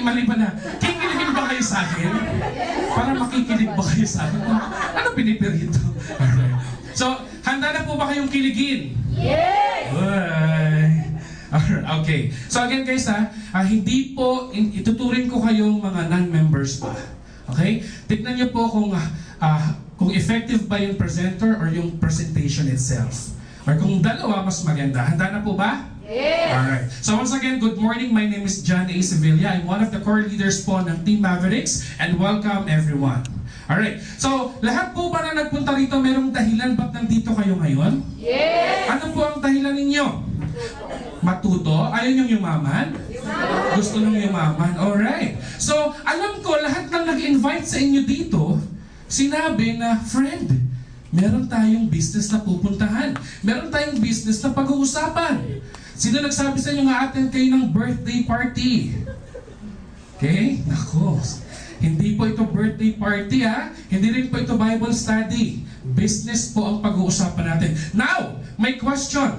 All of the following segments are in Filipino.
mali ba na? Kikiligin ba kayo sa akin? Para makikilig ba kayo sa akin? Ano pinipirito? Alright. So, handa na po ba kayong kiligin? Yes! Okay. So again guys hindi po ituturing ko kayong mga non-members pa. Okay? Tignan niyo po kung effective ba yung presenter or yung presentation itself. Or kung dalawa mas maganda. Handa na po ba? Yes! Alright. So once again, good morning. My name is John A. Sevilla. I'm one of the core leaders po ng Team Mavericks and welcome everyone. Alright. So lahat po ba na nagpunta rito merong dahilan ba't nandito kayo ngayon? Yes! Ano po ang dahilan ninyo? Matuto? Ayaw niyong yumaman? Gusto niyong yumaman? Alright. So alam ko lahat ng nag-invite sa inyo dito sinabi na, friend, meron tayong business na pupuntahan. Meron tayong business na pag-uusapan. Sino nagsabi sa inyo nga attend kayo ng birthday party? Okay? Nako. Hindi po ito birthday party Hindi rin po ito Bible study. Business po ang pag-uusapan natin. Now, may question.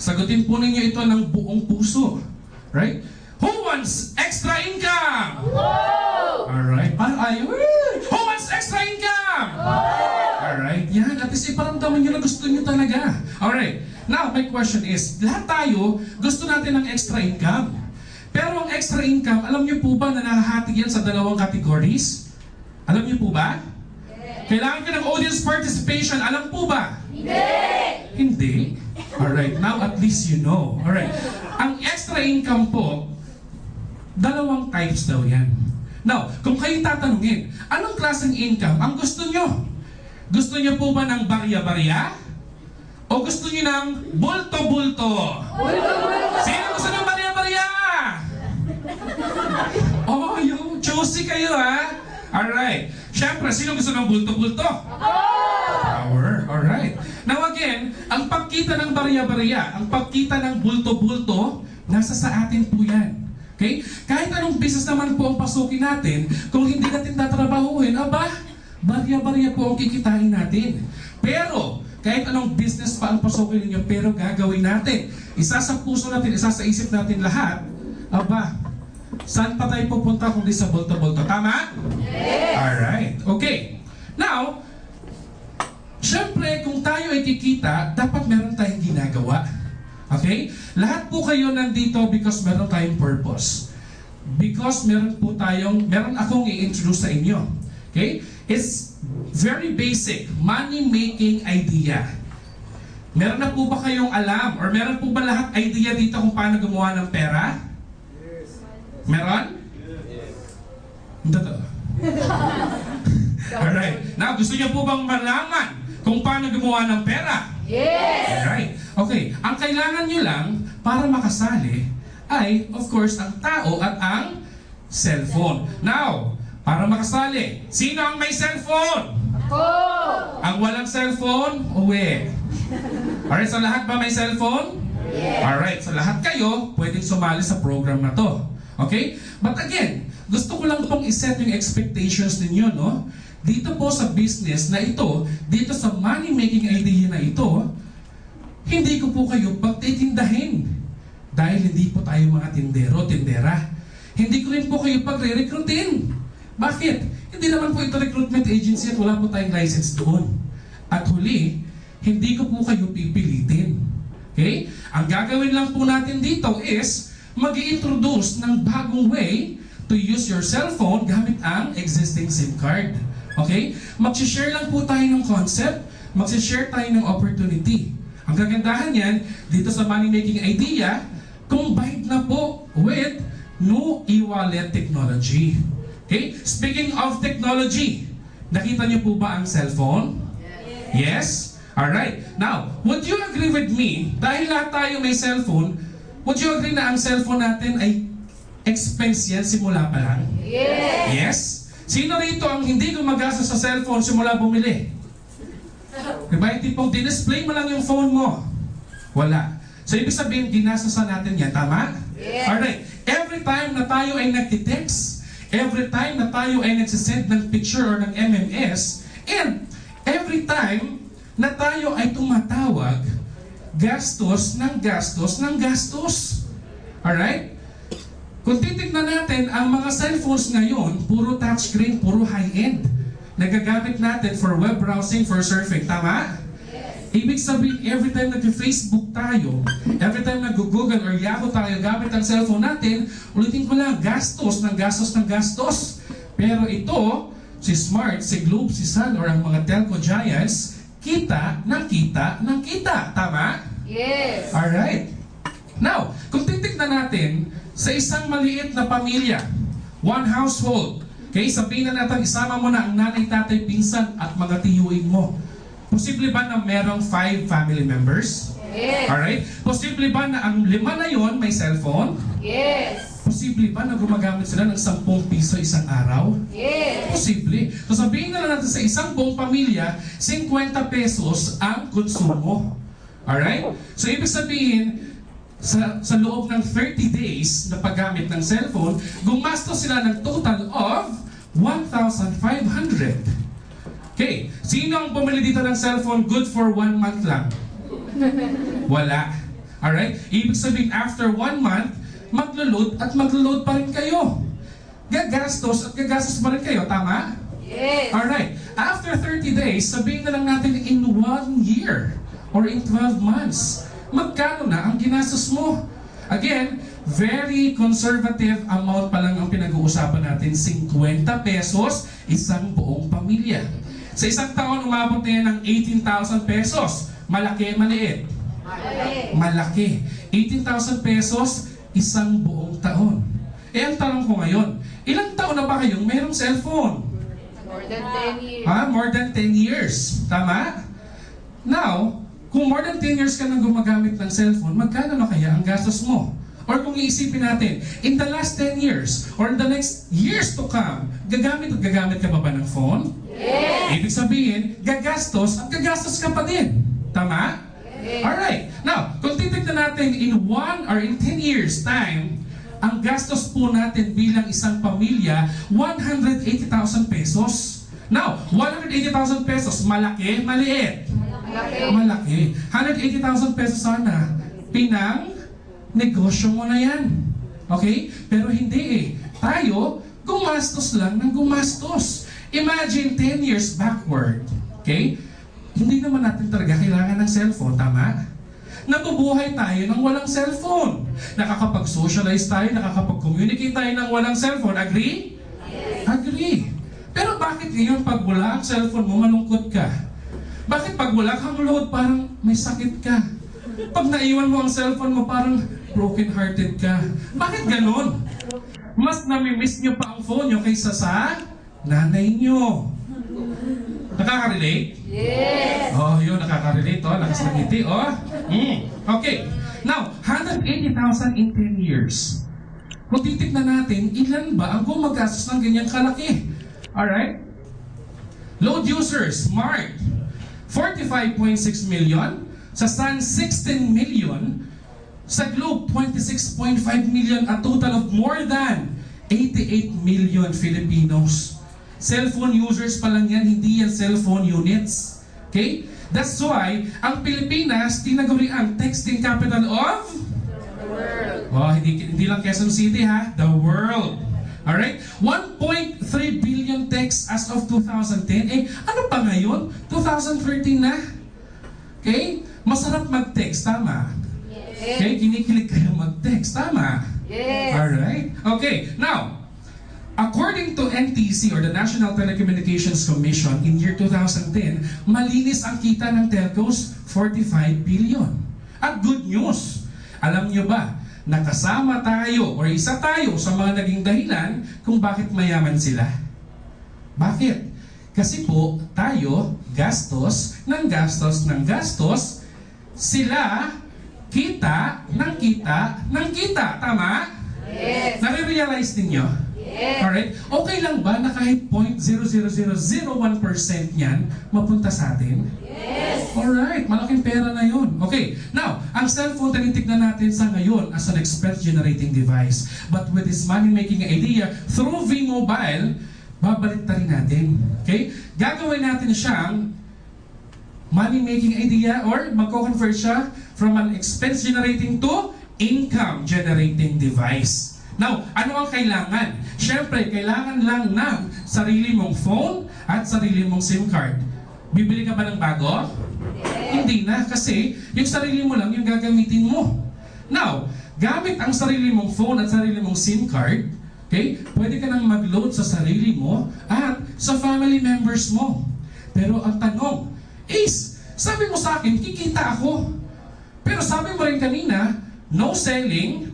Sagutin po ninyo ito ng buong puso. Right? Who wants extra income? Alright. Who wants extra income? Alright. Yan. At least iparamdaman nyo na gusto nyo talaga. Alright. Now, my question is, lahat tayo gusto natin ng extra income. Pero ang extra income, alam nyo po ba na nahahati yan sa dalawang categories? Alam nyo po ba? Kailangan ka ng audience participation. Alam po ba? Hindi. Alright. Now, at least you know. Alright. Ang extra income po, dalawang types daw yan. Now, kung kayo tatanungin, anong klaseng income ang gusto nyo? Gusto nyo po ba ng barya-barya? O gusto nyo ng bulto-bulto? Sino gusto ng barya-barya? Oh, yung choosy kayo Alright. Siyempre, sino gusto ng bulto-bulto? Power. Alright. Now again, ang pagkita ng barya-barya, ang pagkita ng bulto-bulto, nasa sa atin po yan. Okay? Kahit anong business naman po ang pasukin natin, kung hindi natin tatrabahuhin, barya-barya po ang kikitain natin. Pero, kahit anong business pa ang pasukin ninyo, pero gagawin natin. Isa sa puso natin, isa sa isip natin lahat, saan pa tayo pupunta kung di sa bulto-bulto? Tama? Yes! Alright. Okay. Now, syempre, kung tayo ay kikita, dapat meron tayong ginagawa. Okay? Lahat po kayo nandito because meron tayong purpose. Because meron akong i-introduce sa inyo. Okay? It's very basic. Money-making idea. Meron na po ba kayong alam? Or meron po ba lahat idea dito kung paano gumawa ng pera? Yes. Meron? Yes. Totoo. Alright. Now, gusto niyo po bang malaman kung paano gumawa ng pera? Yes! Alright. Okay. Ang kailangan nyo lang para makasali ay, of course, ang tao at ang cellphone. Now, para makasali, sino ang may cellphone? Ako! Ang walang cellphone, uwi. Alright, so lahat ba may cellphone? Yes! Alright, so lahat kayo pwedeng sumali sa program na to. Okay? But again, gusto ko lang pong iset yung expectations ninyo, no? Dito po sa business na ito, dito sa money-making idea na ito, hindi ko po kayo pagtitindahin. Dahil hindi po tayo mga tindero, tindera. Hindi ko rin po kayo pagre-recruitin. Bakit? Hindi naman po ito recruitment agency at wala po tayong license doon. At huli, hindi ko po kayo pipilitin. Okay? Ang gagawin lang po natin dito is mag-i-introduce ng bagong way to use your cellphone gamit ang existing SIM card. Okay? Mag-share lang po tayo ng concept, mag-share tayo ng opportunity. Ang kagandahan yan, dito sa money-making idea, combined na po with new e-wallet technology. Okay? Speaking of technology, nakita niyo po ba ang cellphone? Yes? Alright. Now, would you agree with me, dahil lahat tayo may cellphone, would you agree na ang cellphone natin ay expense yan simula pa lang? Yes! Yes? Sino rito ang hindi gumagasa sa cellphone simula bumili? Diba? Hindi pong display mo lang yung phone mo. Wala. So, ibig sabihin, ginasasan natin yan. Tama? Yes! Alright. Every time na tayo ay nagtitext, every time na tayo ay nagsisend ng picture or ng MMS, and every time na tayo ay tumatawag, gastos ng gastos ng gastos. Alright? Kung titignan natin, ang mga cellphones ngayon, puro touchscreen, puro high-end. Nagagamit natin for web browsing, for surfing. Tama? Ibig sabihin, every time nag-Facebook tayo, every time nag-Google or Yahoo tayo gamit ang cellphone natin, ulitin ko lang, gastos ng gastos ng gastos. Pero ito, si Smart, si Globe, si Sun, or ang mga telco giants, kita ng kita ng kita. Tama? Yes. Alright. Now, kung titignan natin, sa isang maliit na pamilya, one household, okay, sabihin na natin, isama mo na ang nanay, tatay, pinsan, at mga tiyuin mo. Posible ba na merong 5 family members? Yes. Alright? Posible ba na ang 5 na yon may cellphone? Yes. Posible ba na gumagamit sila ng 10 piso isang araw? Yes. Posible. So sabihin na lang natin sa isang buong pamilya, 50 pesos ang konsumo. Alright? So ibig sabihin, sa loob ng 30 days na paggamit ng cellphone, gumastos sila ng total of 1,500. Okay, sino ang bumili dito ng cellphone good for 1 month lang? Wala. Alright? Ibig sabihin, after 1 month, maglo-load at maglo-load pa rin kayo. Gagastos at gagastos pa rin kayo. Tama? Yes. Alright. After 30 days, sabihin na lang natin in 1 year or in 12 months, magkano na ang ginastos mo? Again, very conservative amount pa lang ang pinag-uusapan natin, 50 pesos, isang buong pamilya. Sa isang taon, umabot na yan ng 18,000 pesos. Malaki, maliit? Malaki. 18,000 pesos, isang buong taon. Eh, ang tanong ko ngayon, ilang taon na ba kayong mayroong cellphone? More than 10 years. More than 10 years. Tama? Now, kung more than 10 years ka nang gumagamit ng cellphone, magkano na kaya ang gastos mo? Or kung iisipin natin, in the last 10 years, or in the next years to come, gagamit ka pa ba ng phone? Yes. Ibig sabihin, gagastos at gagastos ka pa din. Tama? Yes. Alright. Now, kung titignan natin in 1 or in 10 years time, ang gastos po natin bilang isang pamilya, 180,000 pesos. Now, 180,000 pesos, malaki, maliit? Malaki. 180,000 pesos sana. Pinang negosyo mo na yan. Okay? Pero hindi eh. Tayo, gumastos lang ng gumastos. Imagine 10 years backward. Okay? Hindi naman natin talaga kailangan ng cellphone. Tama? Nabubuhay tayo ng walang cellphone. Nakakapag-socialize tayo, nakakapag-communicate tayo ng walang cellphone. Agree? Yes. Agree. Pero bakit ngayon pag wala ang cellphone mo, malungkot ka? Bakit pag wala kang load, parang may sakit ka? Pag naiwan mo ang cellphone mo, parang broken-hearted ka. Bakit ganon? Mas nami-miss nyo pa ang phone nyo kaysa sa nanay nyo. Nakaka-relate? Yes. Oh, yun, nakaka-relate. Oh, lakas ng ngiti. Oh. Okay. Now, 180,000 in 10 years. Kung titignan natin, ilan ba ang gumagastos ng ganyang kalaki? Alright? Load users, Smart, 45.6 million. Sa Sun, 16 million. Sa Globe, 26.5 million. A total of more than 88 million Filipinos. Cellphone users pa lang yan, hindi yan cellphone units. Okay? That's why, ang Pilipinas, tinaguri ang texting capital of? The world. Oh, hindi lang Quezon City ha, the world. Alright? 1.3 billion texts as of 2010. Eh, ano pa ngayon? 2013 na? Okay? Masarap mag-text, tama? Okay? Kinikilig kayo mag-text, tama? Yes. Alright? Okay, now, according to NTC or the National Telecommunications Commission in year 2010, malinis ang kita ng telcos, 45 billion. At good news, alam nyo ba, nakasama tayo or isa tayo sa mga naging dahilan kung bakit mayaman sila. Bakit? Kasi po, tayo, gastos ng gastos ng gastos, sila, kita ng kita ng kita. Tama? Yes. Nare-realize ninyo? Yes. Alright? Okay lang ba na kahit 0.00001% yan mapunta sa atin? Yes. Alright, malaking pera na yun. Okay, now, ang cellphone tinitignan natin sa ngayon as an expense-generating device. But with this money-making idea, through V-Mobile, babalik rin natin. Okay? Gagawin natin siyang money-making idea or magko-convert siya from an expense-generating to income-generating device. Now, ano ang kailangan? Siyempre, kailangan lang ng sarili mong phone at sarili mong SIM card. Bibili ka ba ng bago? Hindi na, kasi yung sarili mo lang yung gagamitin mo. Now, gamit ang sarili mong phone at sarili mong SIM card, okay, pwede ka nang mag-load sa sarili mo at sa family members mo. Pero ang tanong is, sabi mo sa akin, kikita ako. Pero sabi mo rin kanina, no selling,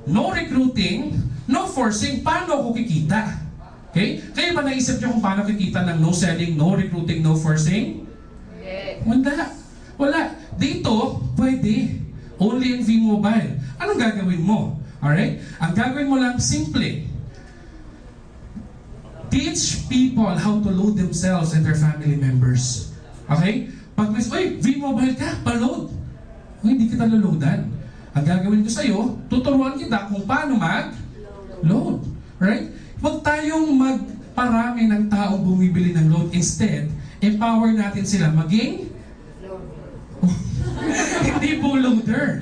no recruiting, no forcing, paano ako kikita? Okay? Kayo ba naisip nyo kung paano kikita ng no selling, no recruiting, no forcing? Wala. Dito, pwede. Only in V-Mobile. Anong gagawin mo? Alright? Ang gagawin mo lang, simple. Teach people how to load themselves and their family members. Okay? Pag may, V-Mobile ka, pa-load. Hindi kita loloadan. Ang gagawin ko sa'yo, tuturuan kita kung paano mag-load. Right? Huwag tayong magparami ng taong bumibili ng load. Instead, empower natin sila maging hindi po loader.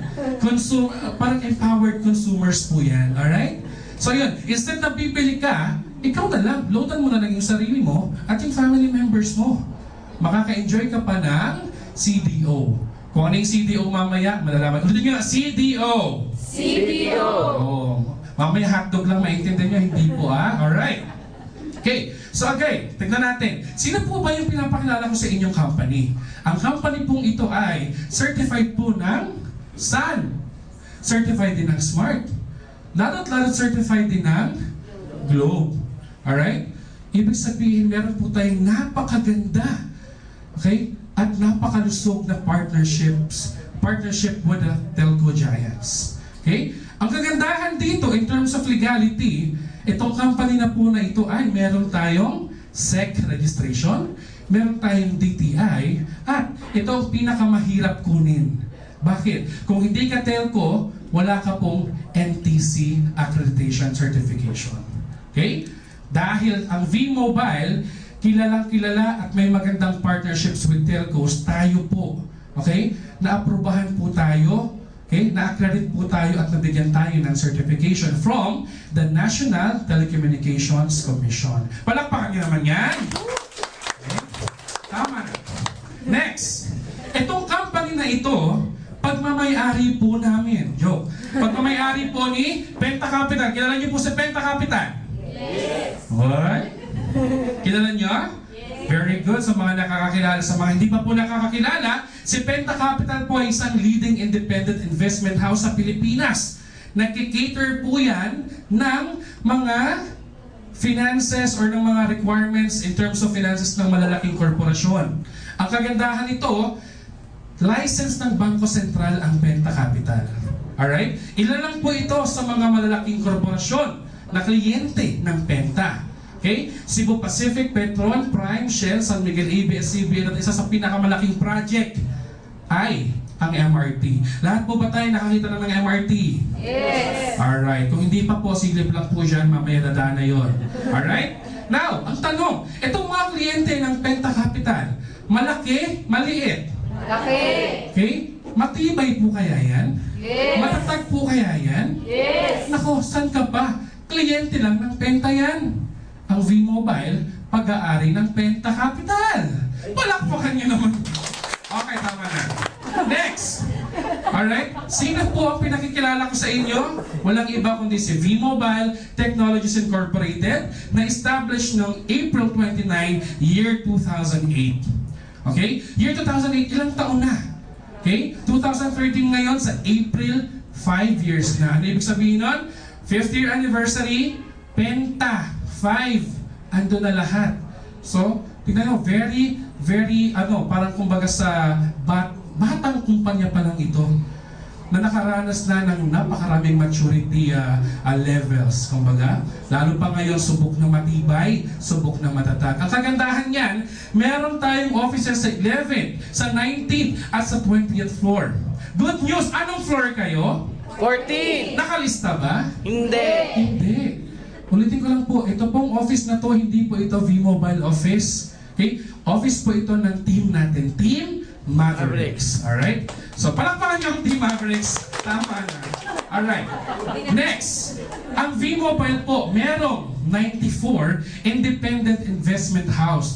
Parang empowered consumers po yan. Alright? So yun, instead na bibili ka, ikaw na lang, loadan mo na lang yung sarili mo at yung family members mo. Makaka-enjoy ka pa ng CDO. Kung ano yung CDO mamaya, malalaman. Ulitin nyo na, CDO! CDO! Oh, mamaya hotdog lang maintindihan nyo, hindi po Alright. Okay, so tignan natin. Sino po ba yung pinapakilala ko sa inyong company? Ang company pong ito ay certified po ng Sun. Certified din ng Smart. Lalo't certified din ng Globe. Alright? Ibig sabihin, meron po tayong napakaganda, okay, at napakalusog na partnership with the telco giants. Okay? Ang kagandahan dito in terms of legality, itong company na po na ito ay meron tayong SEC registration, meron tayong DTI, at ito ang pinakamahirap kunin. Bakit? Kung hindi ka telco, wala ka pong NTC accreditation certification. Okay? Dahil ang V-Mobile, kilalang kilala at may magandang partnerships with telcos, tayo po, okay? Naaprubahan po tayo, okay? Na-accredit po tayo at nabigyan tayo ng certification from the National Telecommunications Commission. Palakpakan niyo naman yan. Okay? Tama na. Next. Itong company na ito, pagmamay-ari po namin. Joke. Pagmamay-ari po ni Penta Capital. Kilala niyo po si Penta Capital? Yes! What? Kilala niyo? Yes. Very good. Sa mga nakakakilala, sa mga hindi pa po nakakakilala, si Penta Capital po ay isang leading independent investment house sa Pilipinas. Nagkikater po yan ng mga finances or ng mga requirements in terms of finances ng malalaking korporasyon. Ang kagandahan nito, license ng Bangko Sentral ang Penta Capital. Alright? Ilan lang po ito sa mga malalaking korporasyon na kliyente ng Penta. Okay? Cebu Pacific, Petron, Prime, Shell, San Miguel ABS-CBN at isa sa pinakamalaking project ay ang MRT. Lahat po ba tayo nakakita na ng MRT? Yes! Alright. Kung hindi pa po, silip lang po dyan, mamaya dadaan na yun. Alright? Now, ang tanong, itong mga kliyente ng Penta Capital, malaki, maliit? Malaki! Okay? Matibay po kaya yan? Yes! Matatag po kaya yan? Yes! Nako, saan ka pa? Kliyente lang ng Penta yan. Ang V-Mobile, pag-aari ng Penta Capital. Palakpakan niyo naman. Okay, tama na. Next! Alright? Sino po ang pinakikilala ko sa inyo? Walang iba kundi si V-Mobile Technologies Incorporated na established noong April 29, year 2008. Okay? Year 2008, ilang taon na? Okay? 2013 ngayon sa April, 5 years na. Ano ibig sabihin nun? 5th year anniversary, Penta, 5. Ando na lahat. So, tignan nyo, very, parang kumbaga sa batang kumpanya pa lang ito na nakaranas na ng napakaraming maturity levels. Kumbaga, lalo pa ngayon subok na matibay, subok na matatag. Ang kagandahan niyan, meron tayong offices sa 11th, sa 19th, at sa 20th floor. Good news! Anong floor kayo? 14! Nakalista ba? Hindi! Hindi. Ulitin ko lang po, ito pong office na to, hindi po ito V-Mobile office. Okay? Office po ito ng team natin, Team Mavericks. Alright? So, palakpakan niyo ang Team Mavericks. Tama na. Alright. Next. Ang V-Mobile po, merong 94 independent investment house,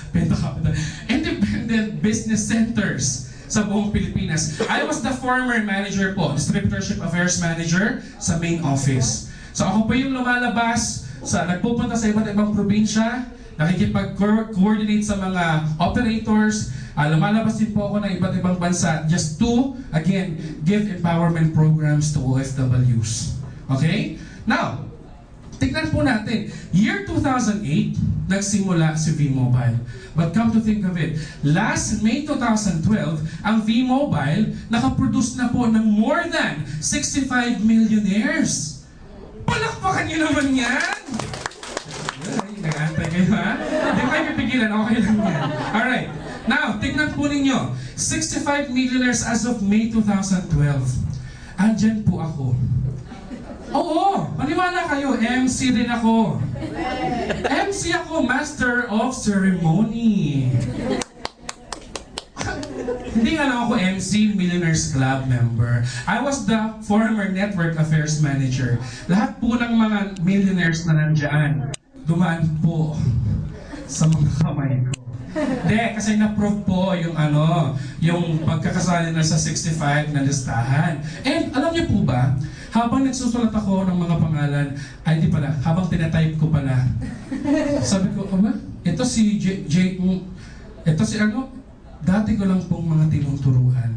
Penta Capital, independent business centers sa buong Pilipinas. I was the former manager po, Distributorship Affairs Manager sa main office. So ako po yung lumalabas, nagpupunta sa iba't ibang probinsya, nakikipag-coordinate sa mga operators, lumalabas din po ako ng iba't ibang bansa just to, again, give empowerment programs to OFWs. Okay? Now, tignan po natin, year 2008, nagsimula si V-Mobile. But come to think of it, last May 2012, ang V-Mobile nakaproduce na po ng more than 65 millionaires. Palakpakan niyo naman yan! Nag-antay kayo, ha? Hindi kayo pipigilan, okay lang yan. Alright, now, tignan po ninyo, 65 millionaires as of May 2012. Andyan po ako. Oo, maniwala kayo, MC din ako. MC ako, Master of Ceremony. Hindi nga lang ako MC, Millionaires Club member. I was the former Network Affairs Manager. Lahat po ng mga millionaires na nandyan, dumaan po sa mga kamay ko. Hindi, kasi na-prove po yung pagkakasali na sa 65 na listahan. And alam niyo po ba, habang nagsusulat ako ng mga pangalan, hindi pala, habang tinatype ko pala, sabi ko, ito si dati ko lang pong mga tinuturuan.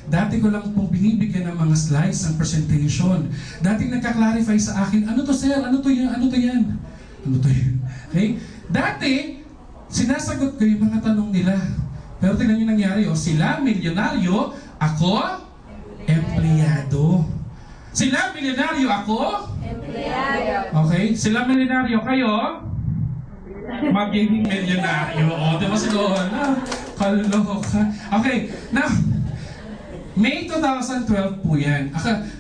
Dati ko lang pong binibigyan ng mga slides ng presentation. Dati nagka-clarify sa akin, ano to sir, ano to yan? Okay? Dati, sinasagot ko yung mga tanong nila. Pero tingnan yung nangyari, sila milyonaryo, ako empleyado. Sila milyonaryo, ako Empleyado. okay? Sila milyonaryo, kayo magiging milyonaryo. Diba siguro? Kaloka. Okay, now, May 2012 po yan.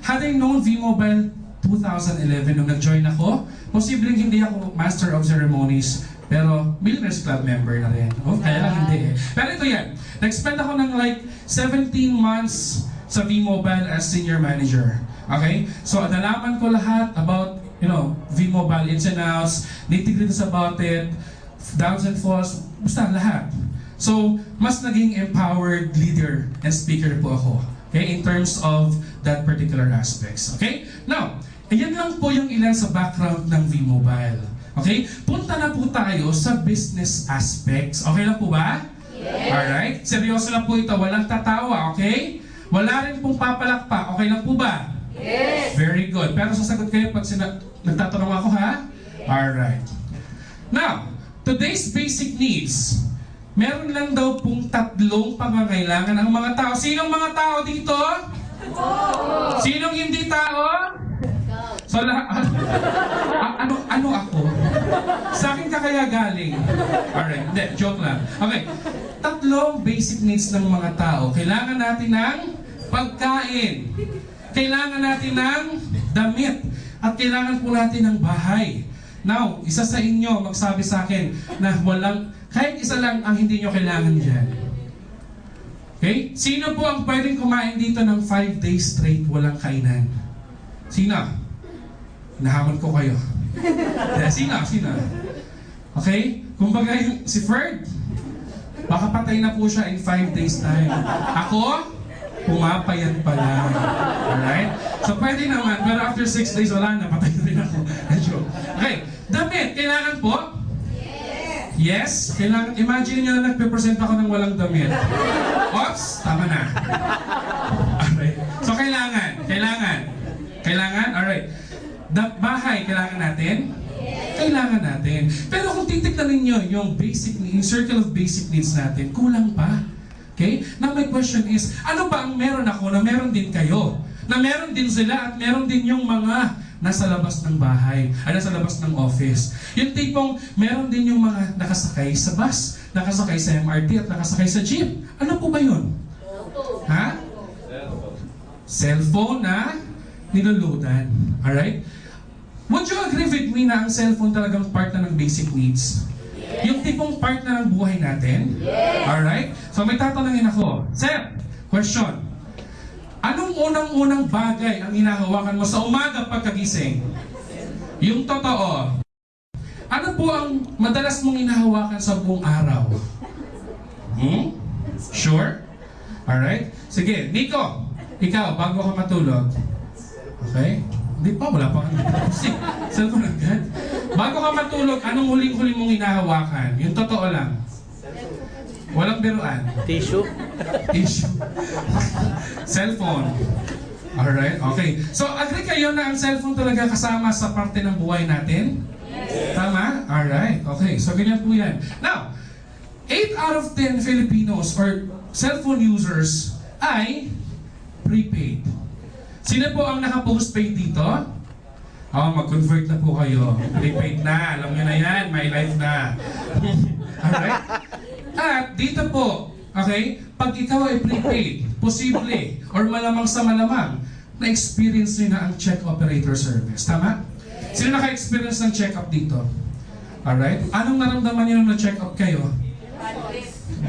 Had I known V-Mobile 2011 nung nag-join ako, posibleng hindi ako Master of Ceremonies, pero Millionaires Club member na rin. Kaya lang hindi eh. Pero ito yan, nag-spend ako ng like 17 months sa V-Mobile as senior manager. Okay? So, nalaman ko lahat about, V-Mobile ins and outs, nitty-gritty about it, downs and falls, basta lahat. So, mas naging empowered leader and speaker po ako. Okay? In terms of that particular aspects. Okay? Now, ayan lang po yung ilan sa background ng V-Mobile. Okay? Punta na po tayo sa business aspects. Okay lang po ba? Yes. Alright? Seryoso lang po ito. Walang tatawa, okay? Wala rin pong papalakpak. Okay lang po ba? Yes. Very good. Pero sasagot kayo pag nagtatanong ako, ha? Alright. Now, today's basic needs. Meron lang daw pong 3 pangangailangan ng mga tao. Sinong mga tao dito? Sinong hindi tao? So, ano ako? Sa akin ka kaya galing? Alright, hindi, joke lang. Okay, 3 basic needs ng mga tao. Kailangan natin ng pagkain. Kailangan natin ng damit. At kailangan po natin ng bahay. Now, isa sa inyo magsabi sa akin na kahit isa lang ang hindi nyo kailangan dyan. Okay? Sino po ang pwedeng kumain dito ng 5 days straight walang kainan? Sino? Nahamon ko kayo. Sino? Okay? Kumbaga si Ferd, baka patay na po siya in 5 days time. Ako, pumapayat pa lang. Alright? So pwede naman, pero after 6 days wala na, patay na rin ako. Okay, damit, kailangan po? Yes, kailangan. Imagine nyo na nagpe-present ako ng walang damit. Oops, tama na. Alright. So kailangan. Alright. Bahay, kailangan natin? Kailangan natin. Pero kung titignan ninyo yung circle of basic needs natin, kulang pa. Okay? Now my question is, ano ba ang meron ako na meron din kayo? Na meron din sila at meron din yung mga nasa labas ng bahay, nasa labas ng office. Yung tipong meron din yung mga nakasakay sa bus, nakasakay sa MRT at nakasakay sa jeep. Ano po ba yun? Ha? Cellphone na niluludan. Alright? Would you agree with me na ang cellphone talagang part na ng basic needs? Yung tipong part na ng buhay natin? Alright? So may tatanungin ako. Sir, question. Anong unang-unang bagay ang hinahawakan mo sa umaga pagkagising? Yung totoo. Ano po ang madalas mong hinahawakan sa buong araw? Sure? Alright? Sige, Nico, ikaw, bago ka matulog. Okay? Hindi pa, wala pa kang tapos. Cellphone agad. Bago ka matulog, anong huling-huling mong hinahawakan? Yung totoo lang. Walang biruan. Tissue. Issue. Cellphone. Alright, okay. So, agree kayo na ang cellphone talaga kasama sa parte ng buhay natin? Yes. Tama? Alright, okay. So, ganyan po yan. Now, 8 out of 10 Filipinos or cellphone users ay prepaid. Sino po ang naka-postpaid dito? Mag-convert na po kayo. Prepaid na. Alam nyo na yan. My life na. Alright? At dito po, okay, pag ikaw ay prepaid, posible, or malamang sa malamang, na-experience nyo na ang check operator service. Tama? Sino naka-experience ng check-up dito? Alright? Anong naramdaman nyo nung na-check-up kayo?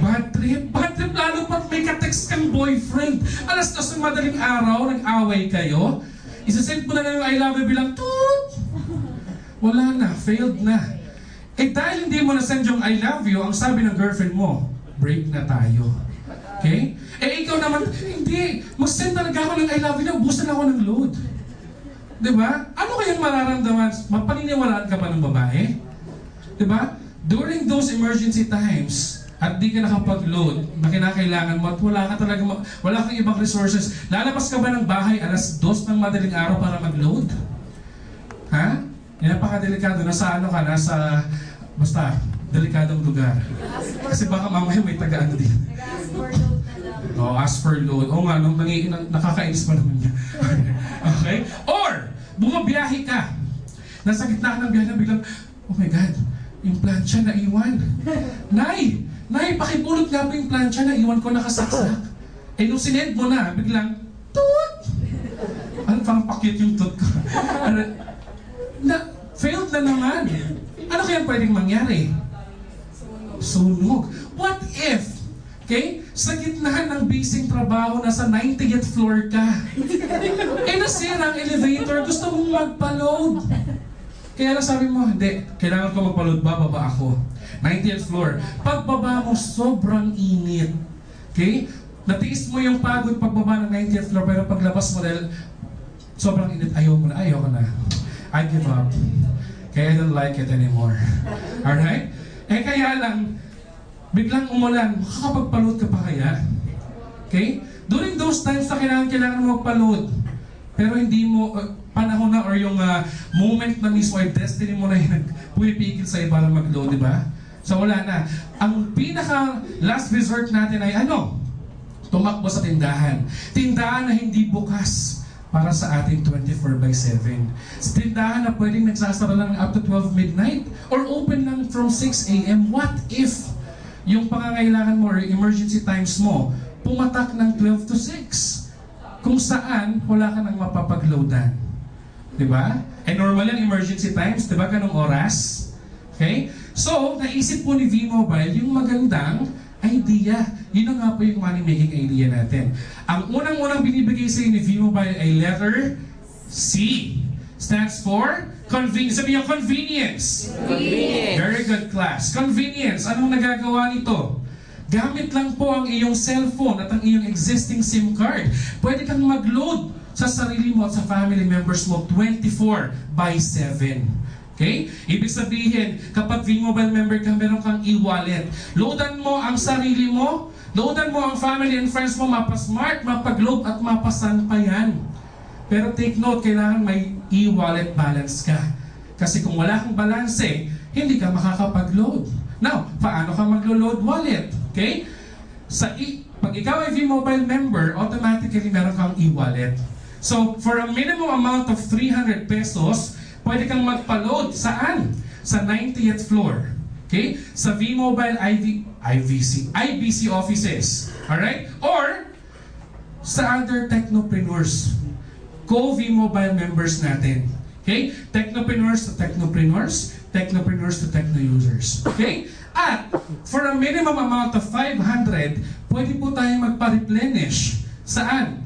Bad trip? Bad trip lalo pat may ka-text kang boyfriend. Alas 2 ng madaling araw, nag-away kayo. Isasend mo na lang yung I love you bilang toot! Wala na, failed na. Eh dahil hindi mo na-send yung I love you, ang sabi ng girlfriend mo, break na tayo. Okay? Eh ikaw naman, hindi. Mag-send talaga ako ng I love you na, busan ako ng load. Diba? Ano kayang mararamdaman? Mapaniniwalaan ka pa ng babae? Diba? During those emergency times, at di ka nakapag-load na kinakailangan mo at wala kang ibang resources, lalabas ka ba ng bahay alas 2 ng madaling araw para mag-load? Ha? Napakadelikado. Nasa ano ka? Nasa, basta, delikadong lugar. Kasi baka mamaya may taga-ano din. Ask for load. Oo nga, nakakainis pa naman niya. Okay? Or, bumabiyahe ka. Nasa gitna ka ng biyahe na biglang, oh my God, yung plancha na iwan. Nay, pakipulot nga ba yung plancha na iwan ko nakasaksak? Eh, nung sinend mo na, biglang, toot! Ano pang pakit yung toot ko? Failed na naman. Ano kaya pwedeng mangyari? Sunog. What if, okay, sa gitna ng busy trabaho, nasa 90th floor ka, eh nasira ang elevator, gusto mong magpa-load. Kaya lang sabi mo, hindi, kailangan ko magpa-load, bababa ako. 90th floor. Pagbaba mo, sobrang init. Okay? Natiis mo yung pagod pagbaba ng 90th floor, pero paglabas mo dahil sobrang init, ayoko na. I give up. Kaya I don't like it anymore. Alright? Eh kaya lang, biglang umulan, makakapagpa-load ka pa kaya? Okay? During those times na kailangan mo magpa-load, pero hindi mo, panahon na or yung moment na mismo ay destiny mo na yung pumipigil sa'yo para mag-load, di ba? So wala na. Ang pinaka last resort natin ay ano? Tumakbo sa tindahan. Tindahan na hindi bukas para sa ating 24/7. Sa tindahan na pwedeng nagsasara lang up to 12 midnight or open lang from 6 a.m. What if yung pangangailangan mo or emergency times mo pumatak ng 12 to 6? Kung saan wala ka nang mapapagloadan. Diba? And normal yan emergency times, diba? Ganong oras. Okay? So, naisip po ni V-Mobile yung magandang idea. Yun na nga po yung money-making idea natin. Ang unang-unang binibigay sa ni V-Mobile ay letter C. Stands for convenience. Sabi niyo, convenience. Convenience. Very good class. Convenience. Anong nagagawa nito? Gamit lang po ang iyong cellphone at ang iyong existing SIM card. Pwede kang mag-load sa sarili mo at sa family members mo 24/7. Okay? Ibig sabihin, kapag V-Mobile member ka, meron kang e-wallet. Loadan mo ang sarili mo, loadan mo ang family and friends mo, mapa-smart, mapa-globe at mapasampayan. Pero take note, kailangan may e-wallet balance ka. Kasi kung wala kang balance, hindi ka makakapag-load. Now, paano ka maglo-load wallet? Okay? Pag ikaw ay V-Mobile member, automatically meron kang e-wallet. So, for a minimum amount of 300 pesos, pwede kang magpa-load. Saan? Sa 90th floor. Okay? Sa V-Mobile IBC offices. Alright? Or, sa other technopreneurs. Co-V-Mobile members natin. Okay? Technopreneurs to technopreneurs. Technopreneurs to techno-users. Okay? At, for a minimum amount of 500, pwede po tayo magpa-replenish. Saan?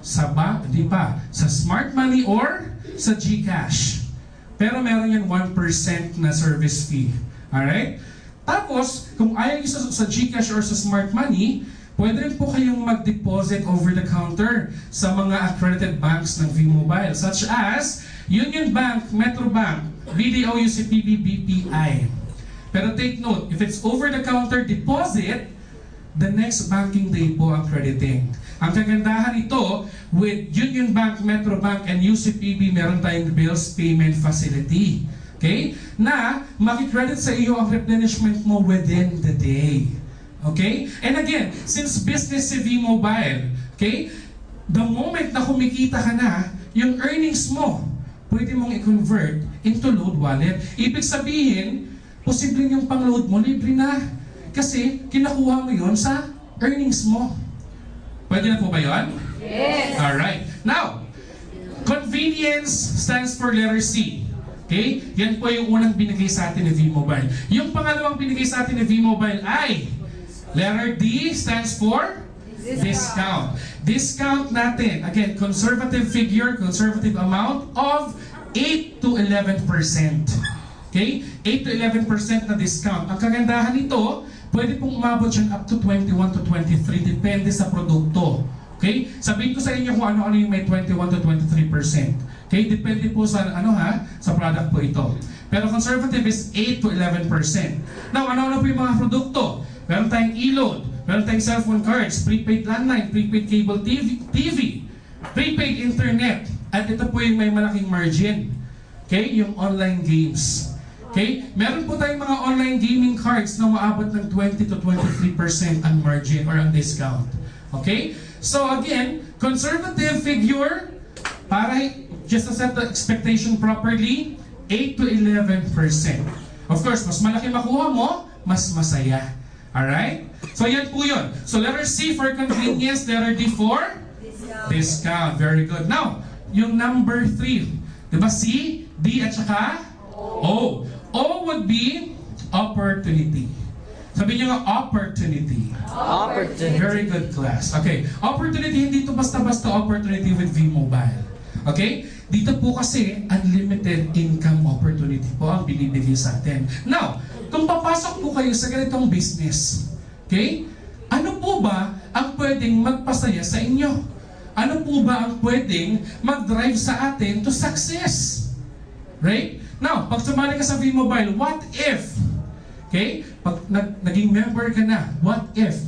sa bank, di pa, sa Smart Money or sa GCash. Pero meron yan 1% na service fee. Alright? Tapos, kung ayaw nyo sa GCash or sa Smart Money, pwede rin po kayong mag-deposit over the counter sa mga accredited banks ng V-Mobile, such as Union Bank, Metro Bank, BDO, UCPB, BPI. Pero take note, if it's over the counter deposit, the next banking day po ang crediting. Ang kagandahan ito, with Union Bank, Metro Bank, and UCPB, meron tayong bills payment facility. Okay? Na makikredit sa iyo ang replenishment mo within the day. Okay? And again, since business si V-Mobile, okay, the moment na kumikita ka na, yung earnings mo, pwede mong i-convert into load wallet. Ibig sabihin, posibleng yung pang-load mo, libre na. Kasi kinakuha mo yon sa earnings mo. Pwede na po ba yun? Yes. Alright. Now, convenience stands for letter C. Okay? Yan po yung unang binigay sa atin ni V-Mobile. Yung pangalawang binigay sa atin ni V-Mobile ay letter D stands for discount. Discount natin, again, conservative figure, conservative amount of 8 to 11%. Okay? 8 to 11% na discount. Ang kagandahan nito, pwede pong umabot yan up to 21 to 23, depende sa produkto. Okay? Sabihin ko sa inyo kung ano-ano yung may 21 to 23%. Okay? Depende po sa sa product po ito. Pero conservative is 8 to 11%. Now, ano-ano po yung mga produkto? Meron tayong e-load, meron tayong cellphone cards, prepaid landline, prepaid cable TV, prepaid internet, at ito po yung may malaking margin. Okay? Yung online games. Okay? Meron po tayong mga online gaming cards na maabot ng 20 to 23% ang margin or ang discount. Okay? So again, conservative figure, para just to set the expectation properly, 8 to 11%. Of course, mas malaki makuha mo, mas masaya. Alright? So yan po yun. So letter C for convenience, letter D for discount. Very good. Now, yung number 3. Diba C, D at saka O. O would be opportunity. Sabi niyo nga, opportunity. Opportunity. Very good class. Okay. Opportunity, hindi ito basta-basta opportunity with V-Mobile. Okay? Dito po kasi, unlimited income opportunity po ang binibigay sa atin. Now, kung papasok po kayo sa ganitong business, okay? Ano po ba ang pwedeng magpasaya sa inyo? Ano po ba ang pwedeng mag-drive sa atin to success? Right? Now, pag sumali ka sa V-Mobile, what if? Okay? Pag naging member ka na, what if?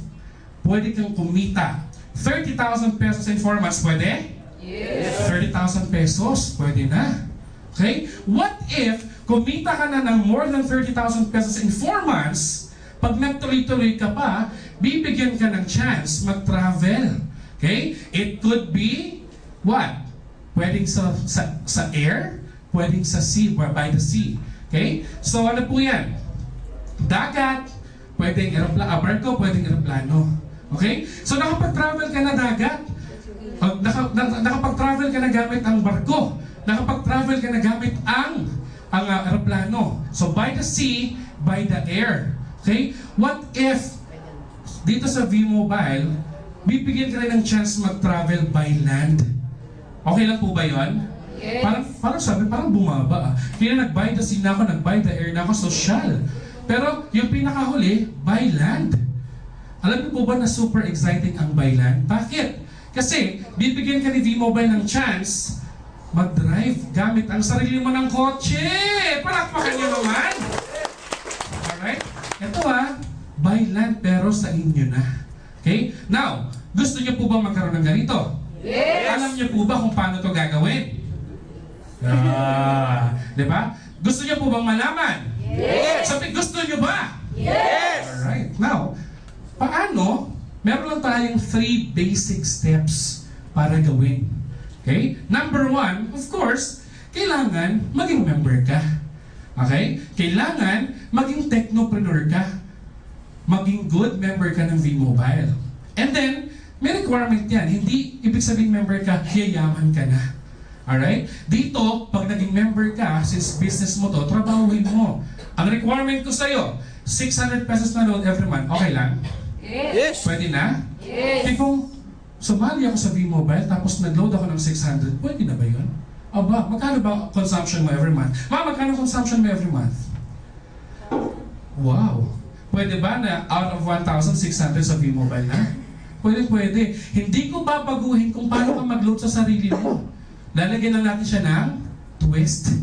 Pwede kang kumita 30,000 pesos in 4 months, pwede? Yes. 30,000 pesos, pwede na. Okay? What if kumita ka na ng more than 30,000 pesos in 4 months, pag nagtuloy-tuloy ka pa, bibigyan ka ng chance mag-travel. Okay? It could be, what? Pwedeng sa air, pwedeng sa sea, by the sea. Okay? So ano po yan? Dagat, pwedeng barko, pwedeng aeroplano. Okay? So nakapag-travel ka na dagat, nakapag-travel ka na gamit ang barko, nakapag-travel ka na gamit ang aeroplano. So by the sea, by the air. Okay? What if dito sa V-Mobile, bibigyan ka rin ng chance mag-travel by land? Okay lang po ba yun? Yes. Parang bumaba. Kaya nag-by the sea na ako, nag-by the air na ako, social. Pero yung pinakahuli, by land. Alam niyo po ba na super exciting ang by land? Bakit? Kasi bibigyan ka ni V-Mobile ng chance mag-drive gamit ang sarili mo ng kotse. Palakpakan niyo naman. Alright? Ito by land pero sa inyo na. Okay? Now, gusto niyo po ba magkaroon ng ganito? Yes. Alam niyo po ba kung paano to gagawin? Di ba? Gusto niyo po bang malaman? Yes. Sabi, gusto niyo ba? Yes. Alright. Now, paano? Meron lang tayong 3 basic steps para gawin. Okay? Number 1, of course, kailangan maging member ka. Okay? Kailangan maging technopreneur ka. Maging good member ka ng V-Mobile. And then, may requirement yan. Hindi ibig sabihin member ka, yayaman ka na. Alright? Dito, pag naging member ka, since business mo to, trabahuin mo. Ang requirement ko sa'yo, 600 pesos na load every month. Okay lang? Yes. Pwede na? Yes. Tipong, sumali ako sa V-Mobile tapos nag-load ako ng 600, pwede na ba yun? Aba, magkano ba consumption mo every month? Magkano consumption mo every month? Wow! Pwede ba na out of 1,600 sa V-Mobile na? Pwede. Hindi ko babaguhin kung paano ka mag-load sa sarili mo. Lalagyan lang natin siya ng twist.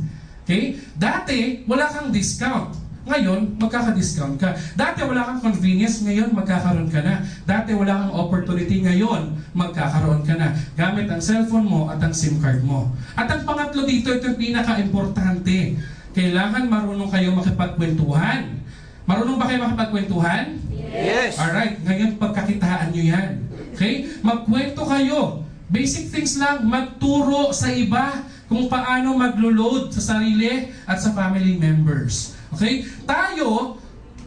Okay? Dati, wala kang discount. Ngayon, magkaka-discount ka. Dati wala kang convenience, ngayon magkakaroon ka na. Dati wala kang opportunity, ngayon magkakaroon ka na. Gamit ang cellphone mo at ang SIM card mo. At ang pangatlo dito, ito yung pinaka-importante. Kailangan marunong kayo makipagkwentuhan. Marunong ba kayo makipagkwentuhan? Yes. Alright, ngayon pagkakitaan nyo yan. Okay? Magkwento kayo. Basic things lang, magturo sa iba kung paano maglo-load sa sarili at sa family members. Okay? Tayo,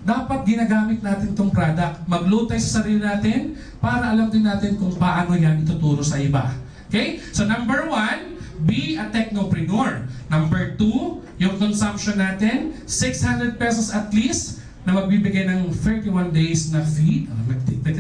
dapat ginagamit natin itong product. Mag-load tayo sa sarili natin para alam din natin kung paano yan ituturo sa iba. Okay? So number 1, be a technopreneur. Number 2, yung consumption natin, 600 pesos at least na magbibigay ng 31 days na fee.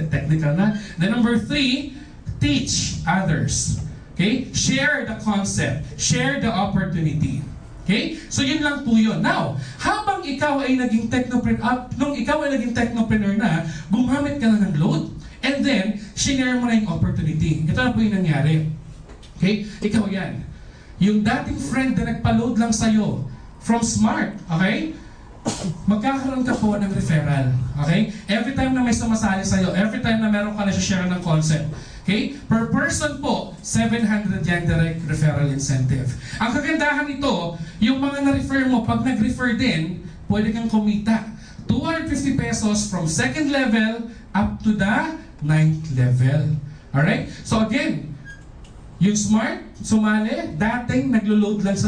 Technical na. Then number 3, teach others. Okay? Share the concept. Share the opportunity. Okay? So yun lang po yun. Now, habang ikaw ay naging technopreneur, nung ikaw ay naging technopreneur na, gumamit ka na ng load, and then, share mo na yung opportunity. Ito na po yung nangyari. Okay? Ikaw yan. Yung dating friend na nagpa-load lang sa'yo, from Smart, okay? Magkakaroon ka po ng referral. Okay? Every time na may sumasali sa'yo, every time na meron ka na share ng concept, okay? Per person po, 700 yan direct referral incentive. Ang kagandahan nito, yung mga na-refer mo, pag nag-refer din, pwede kang kumita. 250 pesos from 2nd level up to the 9th level. Alright? So again, yung Smart, sumali, dating naglo-load lang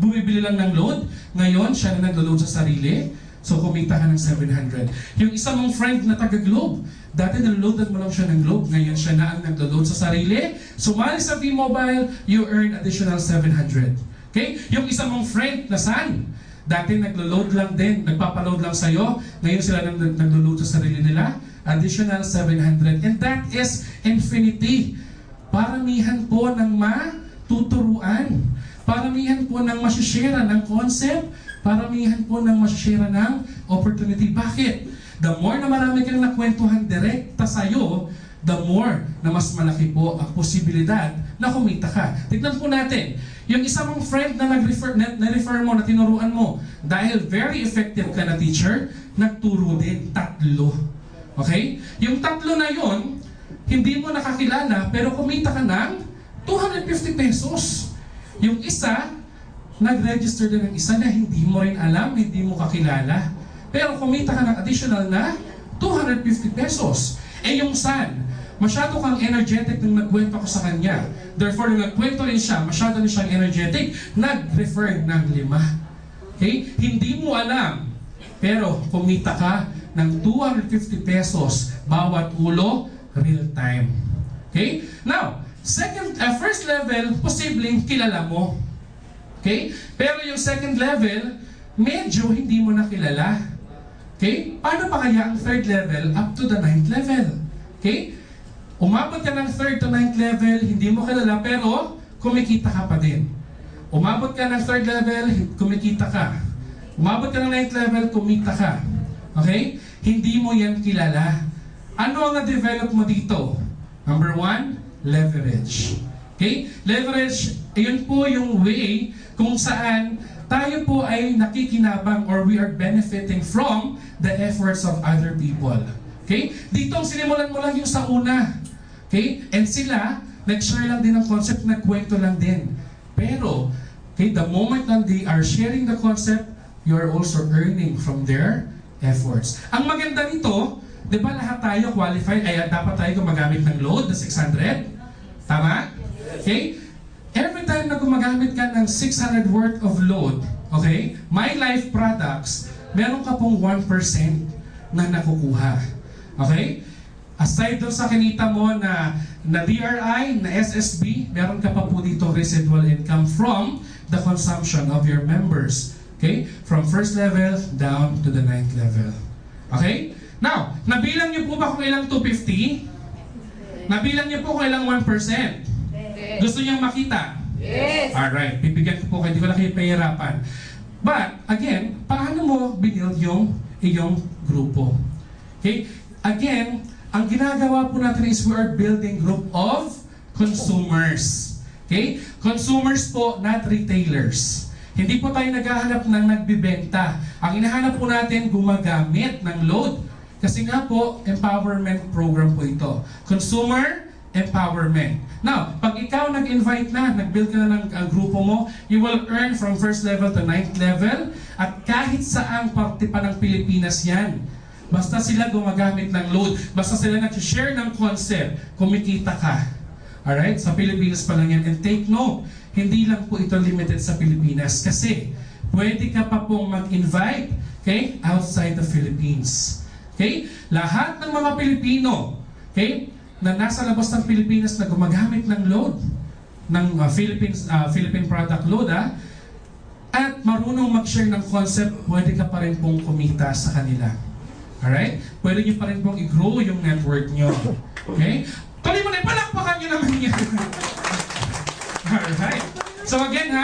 bumibili lang ng load, ngayon siya na naglo-load sa sarili, so kumita ka ng 700. Yung isa mong friend na taga-Globe, dati naloloadan mo lang siya ng Globe, ngayon siya na ang naglo-load sa sarili, sumali sa V-Mobile, you earn additional 700. Okay? Yung isa mong friend na Sun, dati naglo-load lang din, nagpapaload lang sa'yo, ngayon sila na naglo-load sa sarili nila, additional 700. And that is infinity. Paramihan po ng matuturuan. Paramihan po ng masishare ng concept, paramihan po ng masishare ng opportunity. Bakit? The more na marami kang nakwentuhan direkta sa'yo, the more na mas malaki po ang posibilidad na kumita ka. Tignan po natin, yung isa mong friend na na-refer mo, na tinuruan mo, dahil very effective ka na teacher, nagturo din 3. Okay? Yung 3 na yon, hindi mo nakakilala, pero kumita ka ng 250 pesos. Yung isa, nag-register din ng isa na hindi mo rin alam, hindi mo kakilala. Pero kumita ka ng additional na 250 pesos. Eh yung Sun, masyado kang energetic nung nagkwento ko sa kanya. Therefore, nung nagkwento rin siya, masyado rin siyang energetic, nag-refer ng 5. Okay? Hindi mo alam, pero kumita ka ng 250 pesos bawat ulo, real time. Okay? Now, first level, posibleng kilala mo. Okay? Pero yung 2nd level, medyo hindi mo na kilala. Okay? Paano pa kaya ang 3rd level up to the 9th level? Okay? Umabot ka ng 3rd to 9th level, hindi mo kilala, pero kumikita ka pa din. Umabot ka ng 3rd level, kumikita ka. Umabot ka ng 9th level, kumita ka. Okay? Hindi mo yan kilala. Ano ang na-develop mo dito? Number 1, leverage. Okay? Leverage, yun po yung way kung saan tayo po ay nakikinabang or we are benefiting from the efforts of other people. Okay? Dito, sinimulan mo lang yung sa una. Okay? And sila, nag-share lang din ng concept, nagkwento lang din. Pero, okay, the moment that they are sharing the concept, you are also earning from their efforts. Ang maganda nito, di ba lahat tayo qualified, ay dapat tayo gumagamit ng load na 600? Tama? Okay? Every time na gumagamit ka ng 600 worth of load, okay, My Life products, meron ka pong 1% na nakukuha. Okay? Aside doon sa kinita mo na DRI, na SSB, meron ka pa po dito residual income from the consumption of your members. Okay? From 1st level down to the 9th level. Okay? Now, nabilang niyo po ba kung ilang 250? Nabilang niyo po kung ilang 1%. Gusto niyang makita? Yes. Alright, bibigyan ko po kayo, hindi ko na kayo pahirapan. But, again, paano mo binild yung iyong grupo? Okay? Again, ang ginagawa po natin is we are building group of consumers. Okay? Consumers po, not retailers. Hindi po tayo naghahanap ng nagbibenta. Ang hinahanap po natin, gumagamit ng load. Kasi nga po, empowerment program po ito. Consumer empowerment. Now, pag ikaw nag-invite na, nag-build ka na ng grupo mo, you will earn from first level to 9th level at kahit saang parte pa ng Pilipinas yan. Basta sila gumagamit ng load, basta sila nag-share ng concept, kumikita ka. Alright? Sa Pilipinas pa lang yan. And take note, hindi lang po ito limited sa Pilipinas kasi pwede ka pa pong mag-invite, okay, outside the Philippines. Okay? Lahat ng mga Pilipino, okay, na nasa labas ng Pilipinas na gumagamit ng load, ng Philippine product load, at marunong mag-share ng concept, pwede ka pa rin pong kumita sa kanila. Alright? Pwede nyo pa rin pong i-grow yung network nyo. Okay? Tuloy mo na, palakpakan nyo naman yan. Alright? So again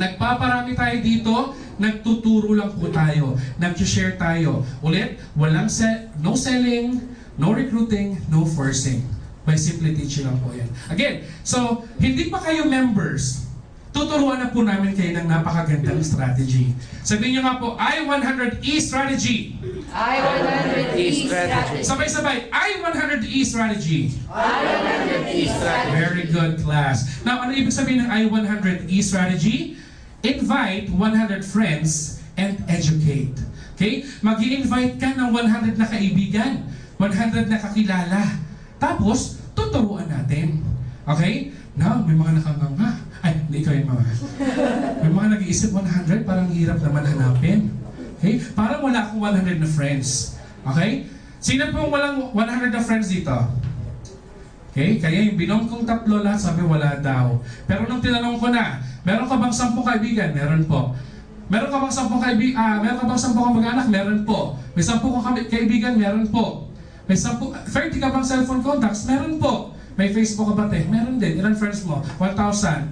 nagpaparami tayo dito, nagtuturo lang po tayo, nag-share tayo. Ulit, no selling, no recruiting, no forcing. By simply teaching lang po yan. Again, so, hindi pa kayo members, tuturuan na po namin kayo ng napakagandang strategy. Sabihin nyo nga po, I-100E strategy. I-100E strategy. Sabay-sabay, I-100E strategy. I-100E strategy. Very good, class. Now, ano ibig sabihin ng I-100E strategy? Invite 100 friends and educate. Okay? Mag-i-invite ka ng 100 na kaibigan. 100 na kakilala. Tapos, tuturuan natin. Okay? Now, may mga nakanganga. Ay, hindi ikaw yung mga. May mga nag-iisip 100, parang hirap naman hanapin. Okay? Parang wala akong 100 na friends. Okay? Sino pong walang 100 na friends dito? Okay? Kaya yung binom kong tatlo lahat, sabi wala daw. Pero nung tinanong ko na, meron ka bang 10 kaibigan? Meron po. Meron ka bang 10 meron ka bang 10 kamag-anak? Meron po. May 10 kaibigan? Meron po. May 30 ka bang cellphone contacts? Meron po. May Facebook ka ba, te? Meron din. Ilan friends mo? 1,000.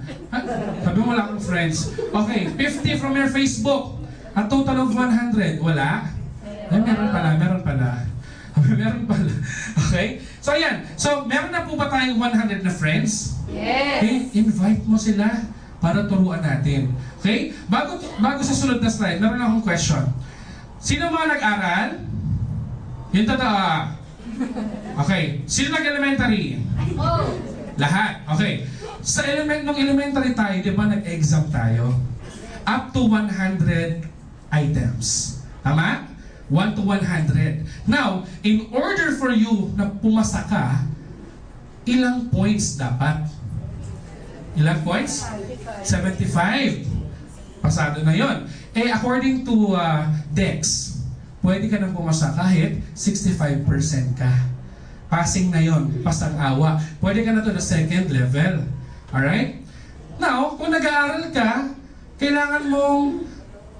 Sabi mo wala kang friends. Okay, 50 from your Facebook. A total of 100. Wala? Ay, meron pala. Meron pala. Okay? So, ayan. So, meron na po ba tayong 100 na friends? Yes. Okay? Invite mo sila para turuan natin. Okay? Bago sa sunod na slide, meron akong question. Sino mga nag-aral? Yung totoo. Okay. Sino nag-elementary? Oh. Lahat. Okay. Sa nung elementary tayo, di ba nag-exam tayo? Up to 100 items. Tama? 1 to 100. Now, in order for you na pumasa ka, ilang points dapat? Ilang points? 75. Pasado na yon. Eh, according to DEX, pwede ka nang pumasa kahit 65% ka. Passing na yon, pasang-awa. Pwede ka na to na second level. Alright? Now, kung nag-aaral ka, kailangan mong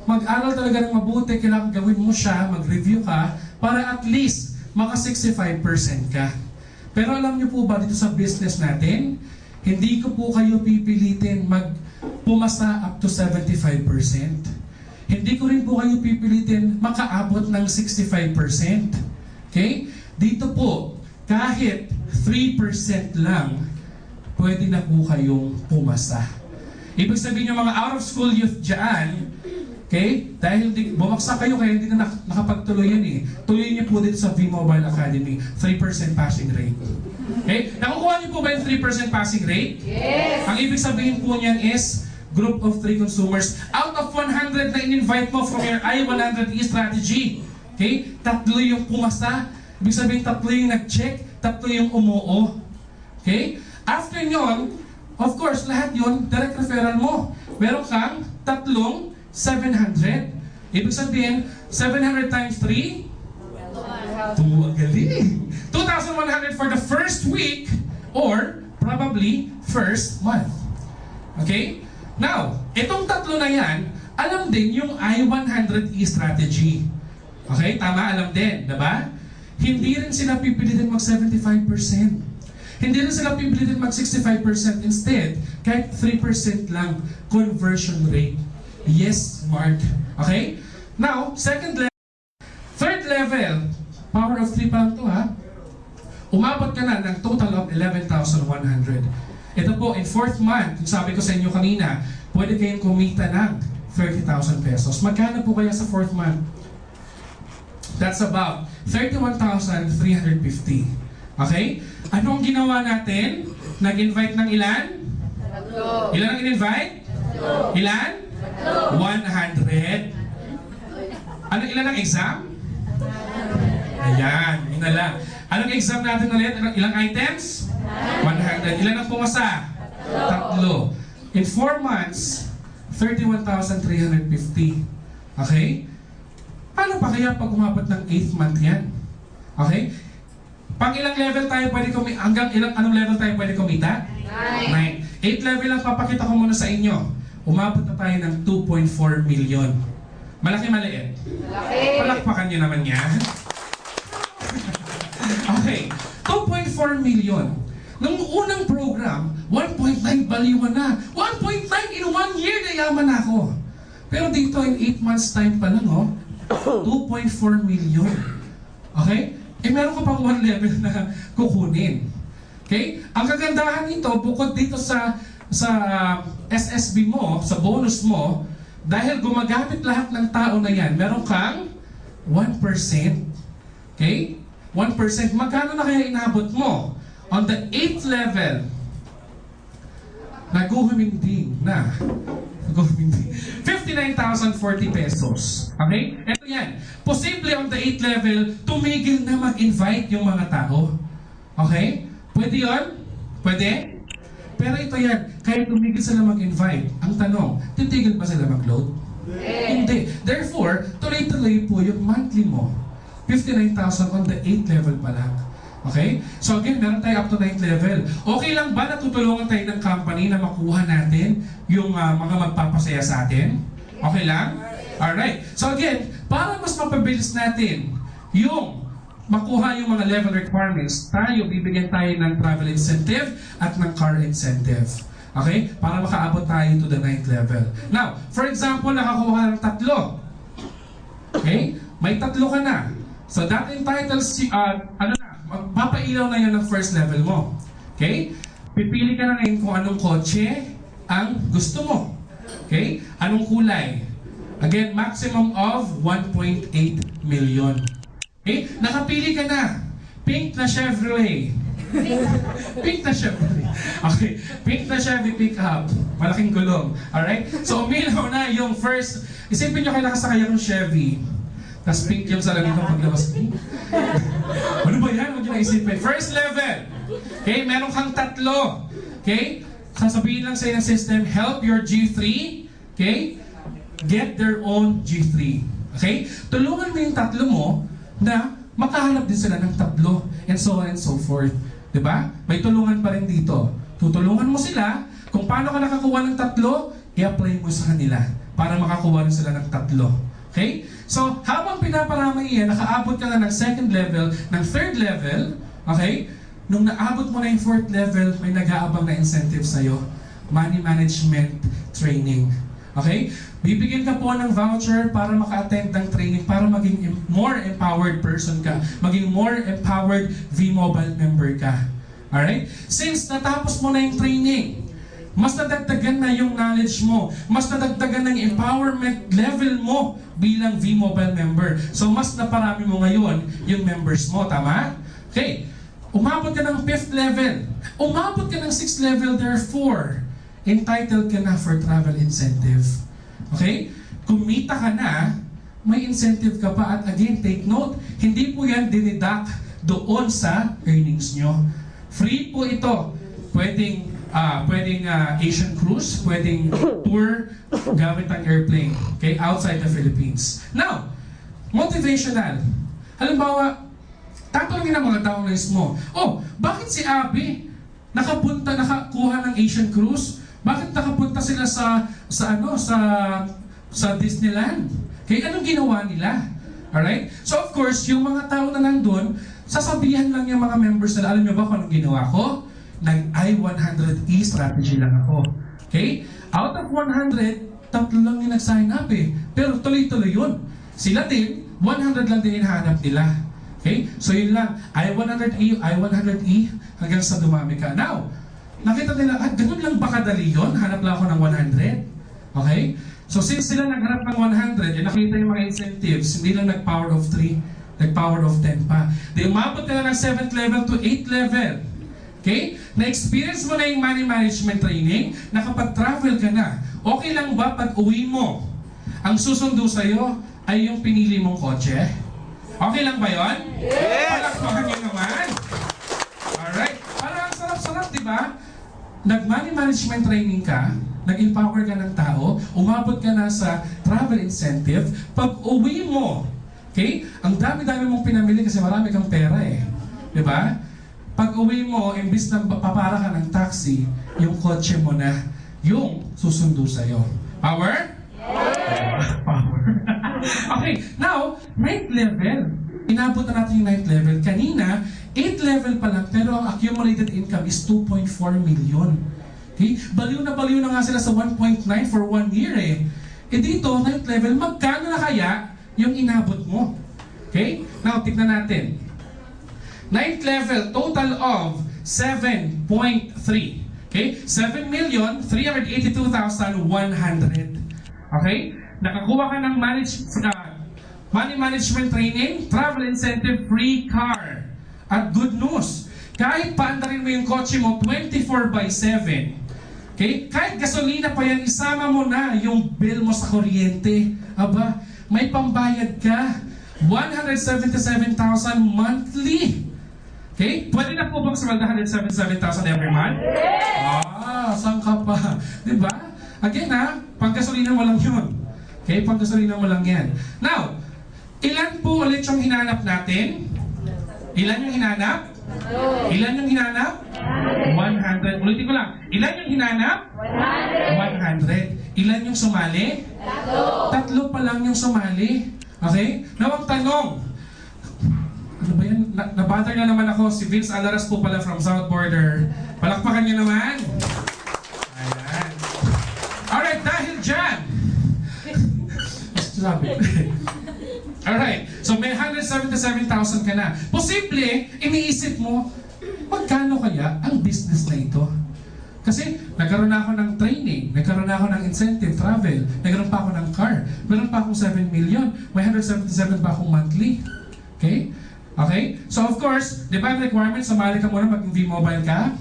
mag-aral talaga ng mabuti, kailangan gawin mo siya, mag-review ka, para at least maka 65% ka. Pero alam niyo po ba, dito sa business natin, hindi ko po kayo pipilitin pumasa up to 75%. Hindi ko rin po kayo pipilitin makaabot ng 65%. Okay? Dito po, kahit 3% lang, pwede na po kayong pumasa. Ibig sabihin yung mga out-of-school youth dyan, okay? Dahil bumagsak kayo, kaya hindi na nakapagtuloy yan eh. Tuloy niyo po dito sa V-Mobile Academy, 3% passing rate. Okay? Nakukuha niyo po ba yung 3% passing rate? Yes. Ang ibig sabihin po niyan is, group of 3 consumers, out of 100 na in-invite mo from your I-100E strategy, okay? 3 yung pumasa. Ibig sabihin, 3 yung nag-check, 3 yung umuo. Okay? After nyon, of course, lahat yun, direct referral mo. Meron kang 3 700. Ibig sabihin, 700 times 3? 2, ang galing. 2,100 for the first week or probably first month. Okay? Now, itong 3 na yan, alam din yung I-100E strategy. Okay? Tama, alam din, diba? Hindi rin sila pipilitin mag 75%. Hindi rin sila pipilitin mag 65%. Instead, kahit 3% lang conversion rate. Yes, Mark. Okay? Now, second level. Third level, power of 3 pa lang to ha. Umabot ka na ng total of 11,100. Ito po, in 4th month, yung sabi ko sa inyo kanina, pwede kayong kumita ng 30,000 pesos. Magkano po kaya sa 4th month? That's about 31,350. Okay? Anong ginawa natin? Nag-invite ng ilan? Ilan ang in-invite? Ilan? 100. Ilan ang exam? Ayan, yun na lang. Anong exam natin ulit? Ilang items? 100. Ilan ang pumasa? 3. In 4 months, 31,350. Okay? Paano pa kaya pag umabot ng 8th month yan? Okay? Pang ilang level tayo pwede kumita? Hanggang anong level tayo pwede kumita? 9. 8th level lang papakita ko muna sa inyo. Umabot na tayo ng 2.4 million. Malaki maliit? Malaki. Palakpakan nyo naman yan. Okay. 2.4 million. Nung unang program, 1.9 baliwan na. 1.9 in 1 year na yaman ako. Pero dito in 8 months time pa lang, 2.4 million. Okay? Meron ka pang 1 level na kukunin. Okay? Ang kagandahan nito, bukod dito sa SSB mo, sa bonus mo, dahil gumagamit lahat ng tao na yan, meron kang 1%. Okay? 1%. Magkano na kaya inabot mo? On the 8th level, naguhuminding na. 59,040 pesos. Okay? Ito yan. Posible on the 8th level, tumigil na mag-invite yung mga tao. Okay? Pwede yun? Pwede? Pero ito yan, kahit tumigil sila mag-invite, ang tanong, titigil pa sila mag-load? Hindi. Therefore, tuloy-tuloy po yung monthly mo. 59,000 on the 8th level pa lang. Okay? So again, meron tayo up to 9th level. Okay lang ba na tutulungan tayo ng company na makuha natin yung mga magpapasaya sa atin? Okay lang? Alright. So again, para mas mapabilis natin yung makuha yung mga level requirements, bibigyan tayo ng travel incentive at ng car incentive. Okay? Para makaabot tayo to the 9th level. Now, for example, nakakuha ng 3. Okay? May 3 ka na. So that entitles, magpapailaw na yun ng first level mo. Okay? Pipili ka na ngayon kung anong kotse ang gusto mo. Okay? Anong kulay? Again, maximum of 1.8 million. Okay? Nakapili ka na. Pink na Chevrolet. Pink na Chevrolet. Okay. Pink na Chevy pickup. Malaking gulong. Alright? So, umilaw na yung first. Isipin nyo kayo nakasakay akong Chevy. Tapos pink yung salamin ko paglabas ko. Ano ba yan? Huwag nyo naisipin. First level. Okay? Meron kang 3. Okay? Sasabihin lang sa'yo ng system, help your G3. Okay? Get their own G3. Okay? Tulungan mo yung 3 mo na makahanap din sila ng 3. And so on and so forth. Diba? May tulungan pa rin dito. Tutulungan mo sila. Kung paano ka nakakuha ng 3, i-apply mo sa kanila para makakuha rin sila ng 3. Okay? So, habang pinaparami yan, nakaabot ka na ng 2nd level, ng 3rd level, okay? Nung naabot mo na yung 4th level, may nag-aabang na incentive sa'yo. Money management training. Okay? Bibigyan ka po ng voucher para maka-attend ng training, para maging more empowered person ka, maging more empowered V-Mobile member ka. Alright? Since natapos mo na yung training, mas nadagdagan na yung knowledge mo, mas nadagdagan na yung empowerment level mo bilang V-Mobile member. So, mas naparami mo ngayon yung members mo, tama? Okay. Umabot ka ng 5th level. Umabot ka ng 6th level, therefore, entitled ka na for travel incentive. Okay? Kumita ka na, may incentive ka pa. At again, take note, hindi po yan dinidak doon sa earnings nyo. Free po ito. Pwedeng Asian cruise, pwedeng tour gamit ang airplane, okay, outside the Philippines. Now, motivational. Halimbawa, tatanungin ng mga downlines mo, bakit si Abby nakakuha ng Asian cruise? Bakit nakapunta sila sa Disneyland? Okay, anong ginawa nila? Alright? So of course, yung mga tao na nandun, sasabihan lang yung mga members nila, alam nyo ba kung anong ginawa ko? nag-I-100E strategy lang ako. Okay? Out of 100, tatlo lang yung nag-sign up eh. Pero tuloy-tuloy yun. Sila din, 100 lang din hinahanap nila. Okay? So yun lang, I-100E, I-100E, hanggang sa dumami ka. Now, nakita nila, ganun lang ba kadali yun? Hanap lang ako ng 100. Okay? So since sila naghanap ng 100, nakita yung mga incentives, hindi lang nag-power of 3, nag-power of 10 pa. Di umabot nila ng 7th level to 8th level. Okay? Na-experience mo na yung money management training, nakapag-travel ka na. Okay lang ba pag uwi mo, ang susundo sa'yo ay yung pinili mong kotse? Okay lang ba yun? Yes! Palakpakan nyo naman. Alright. Parang ang sarap-sarap, di ba? Nag-money management training ka, nag-empower ka ng tao, umabot ka na sa travel incentive, pag uwi mo, okay? Ang dami-dami mong pinamili kasi marami kang pera eh. Di ba? Pag uwi mo, imbis na papara ka ng taxi, yung kotse mo na yung susundo sa'yo. Power? Yes! Power. Okay, now, 9th level. Inabot na natin yung 9th level. Kanina, 8th level pa lang, pero ang accumulated income is 2.4 million. Okay? Baliw na nga sila sa 1.9 for 1 year eh. E dito, 9th level, magkano na kaya yung inabot mo? Okay? Now, tignan natin. 9th level, total of 7.3. Okay? 7,382,100. Okay? Nakakuha ka ng money management training, travel incentive, free car. At good news, kahit paandarin mo yung kotse mo 24/7, okay? Kahit gasolina pa yan, isama mo na yung bill mo sa kuryente. Aba, may pambayad ka. 177,000 monthly. Okay? Pwede na po bang sweldo 177,000 every month? Saan ka pa? Diba? Again panggasolina mo lang yun. Okay? Panggasolina mo lang yan. Now, ilan po ulit yung hinanap natin? Ilan yung hinanap? Ilan yung hinanap? 100. Ulitin ko lang. Ilan yung hinanap? 100. Ilan yung sumali? Tatlo pa lang yung sumali. Okay? Now, ang tanong, ano ba yan? Nabother na naman ako. Si Vince Alaras po pala from South Border. Palakpakan niyo naman. Ayan. Alright, dahil dyan. Sabi. Alright, so may 177,000 ka na. Posible, iniisip mo, magkano kaya ang business na ito? Kasi nagkaroon na ako ng training, nagkaroon na ako ng incentive, travel, nagkaroon pa ako ng car, meron pa akong 7 million, may 177 pa akong monthly. Okay? Okay? So of course, di ba ang requirement, sumali ka muna, mag-V Mobile ka?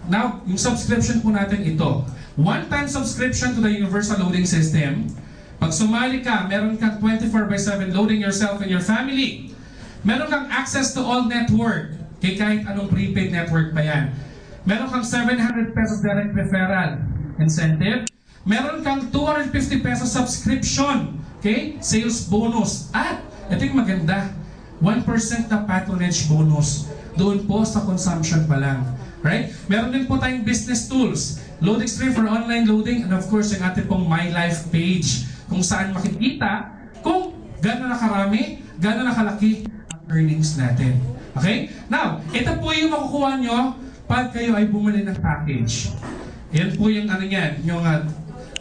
Now, yung subscription po natin ito. One-time subscription to the Universal Loading System. Pag sumali ka, meron kang 24/7 loading yourself and your family. Meron kang access to all network. Okay, kahit anong prepaid network pa yan. Meron kang 700 pesos direct referral incentive. Meron kang 250 pesos subscription. Okay, sales bonus. At, ito yung maganda, 1% na patronage bonus. Doon po sa consumption pa lang. Right? Meron din po tayong business tools. Loading stream for online loading, and of course, yung ating pong My Life page, kung saan makikita kung gano'n na karami, gano'n na kalaki ang earnings natin. Okay? Now, ito po yung makukuha nyo pag kayo ay bumili ng package. Yan po yung ano yan, yung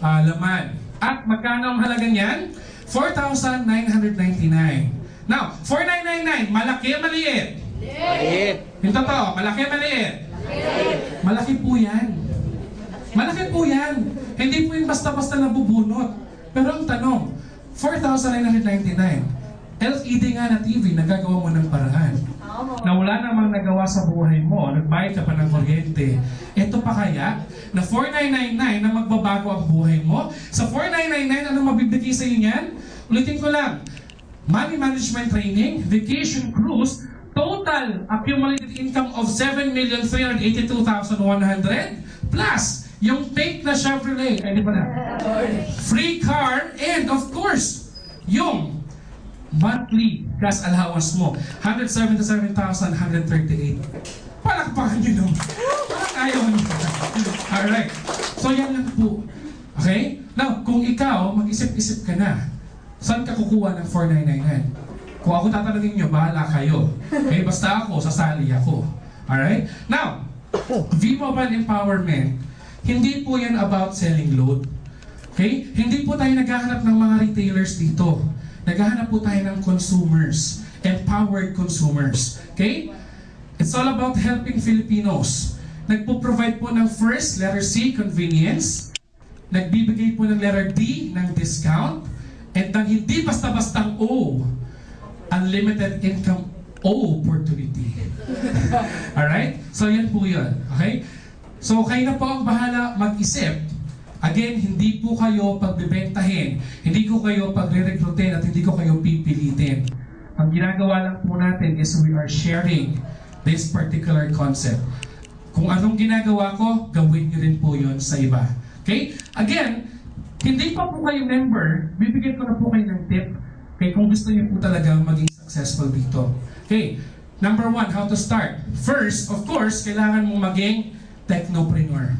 laman. At magkano ang halaga niyan? 4,999. Now, 4,999, malaki o maliit? Maliit. Yung totoo, malaki o maliit? Malaki po yan. Malaki po yan. Hindi po yung basta-basta nabubunot. Pero ang tanong, 4,999. LED nga na TV, nagagawa mo ng paraan. Na wala namang nagawa sa buhay mo, nagbayad ka pa ng kuryente. Ito pa kaya, na 4,999 na magbabago ang buhay mo? Sa 4,999, ano mabibigay sa inyo yan? Ulitin ko lang, money management training, vacation cruise, total accumulated income of 7,382,100 plus yung take na Chevrolet, ay di ba na? Free car, and of course, yung monthly gas allowance mo, 177,138. Palakpakan nyo naman. Parang ayaw nyo. Alright. So yan lang po. Okay? Now, kung ikaw, mag-isip-isip ka na, saan ka kukuha ng 4,999? Kung ako tatanungin nyo, bahala kayo. Okay? Basta ako, sasali ako. Alright? Now, V-Mobile Empowerment, hindi po yan about selling load. Okay? Hindi po tayo naghahanap ng mga retailers dito. Naghahanap po tayo ng consumers, empowered consumers. Okay? It's all about helping Filipinos. Nagpo-provide po ng first, letter C, convenience. Nagbibigay po ng letter D, ng discount. And ng hindi basta-bastang O, unlimited income O opportunity. Alright? So yan po yun. Okay? So kayo na po ang bahala mag-isip. Again, hindi po kayo pagbibentahin, hindi ko kayo pagre-recruitin at hindi ko kayo pipilitin. Ang ginagawa lang po natin is we are sharing this particular concept. Kung anong ginagawa ko, gawin nyo rin po yun sa iba. Okay? Again, hindi pa po kayo member, bibigyan ko na po kayo ng tip. Okay, kung gusto niyo po talaga maging successful dito. Okay, number 1, how to start. First, of course, kailangan mong maging technopreneur.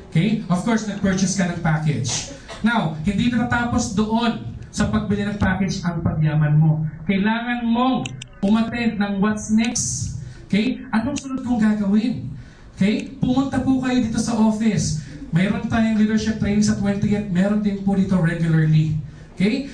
Okay? Of course, nag-purchase ka ng package. Now, hindi natatapos doon sa pagbili ng package ang pagyaman mo. Kailangan mong umattend ng what's next. Okay? Anong sunod kong gagawin? Okay? Pumunta po kayo dito sa office. Mayroon tayong leadership training sa 20th. Meron din po dito regularly. Okay?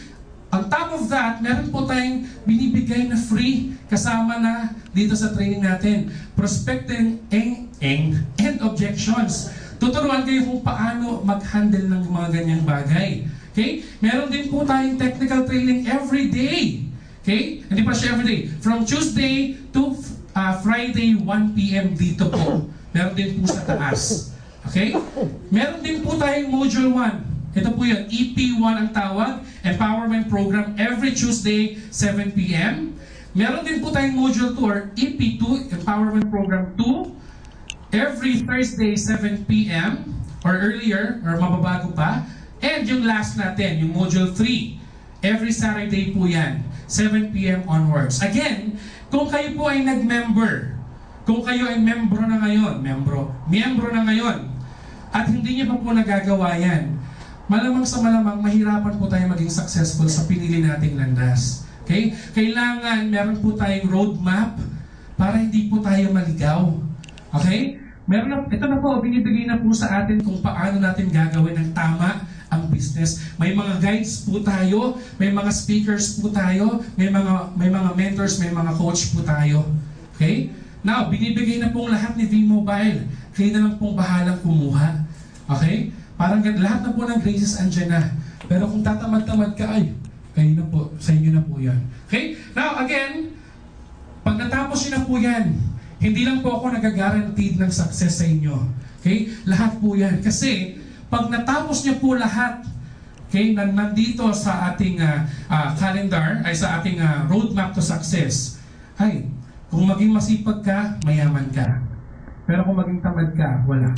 On top of that, meron po tayong binibigay na free kasama na dito sa training natin. Prospecting and objections. Tuturuan kayo kung paano mag-handle ng mga ganyang bagay. Okay? Meron din po tayong technical training every day. Okay? Hindi pa siya every day. From Tuesday to Friday, 1 p.m. dito po. Meron din po sa taas. Okay? Meron din po tayong Module 1. Ito po yun. EP1 ang tawag. Empowerment Program every Tuesday, 7 p.m. Meron din po tayong Module 2 or EP2, Empowerment Program 2. Every Thursday, 7 p.m. or earlier, or mababago pa. And yung last natin, yung Module 3. Every Saturday po yan, 7 p.m. onwards. Again, kung kayo po ay nag-member, kung kayo ay membro na ngayon, miyembro na ngayon, at hindi niyo pa po nagagawa yan, malamang sa malamang, mahirapan po tayo maging successful sa pinili nating landas. Okay? Kailangan meron po tayong roadmap para hindi po tayo maligaw. Okay? Ito na po, binibigay na po sa atin kung paano natin gagawin ng tama ang business. May mga guides po tayo, may mga speakers po tayo, may mga mentors, may mga coach po tayo. Okay? Now, binibigay na pong lahat ni V-Mobile. Kayo na lang pong bahalang kumuha. Okay? Parang lahat na po ng graces andyan na. Pero kung tatamad-tamad ka, ay, kayo na po, sa inyo na po yan. Okay? Now, again, pag natapos nyo na po yan, hindi lang po ako nag-guaranteed ng success sa inyo. Okay? Lahat po yan. Kasi, pag natapos niyo po lahat, okay, nandito sa ating calendar, ay sa ating roadmap to success, ay, kung maging masipag ka, mayaman ka. Pero kung maging tamad ka, wala.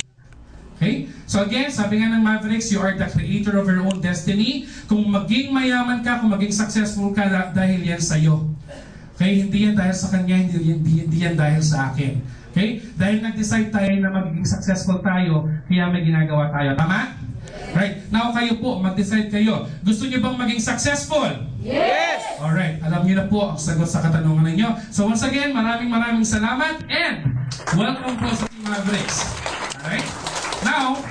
Okay? So again, sabi nga ng Mavericks, you are the creator of your own destiny. Kung maging mayaman ka, kung maging successful ka, dahil yan sa'yo. Okay? Hindi yan dahil sa kanya, hindi yan dahil sa akin. Okay? Dahil nag-decide tayo na magiging successful tayo, kaya may ginagawa tayo. Tama? Right? Now kayo po, mag-decide kayo. Gusto niyo bang maging successful? Yes! Alright, alam niyo na po ang sagot sa katanungan ninyo. So once again, maraming salamat and welcome po sa Team Mavericks. Alright? Now,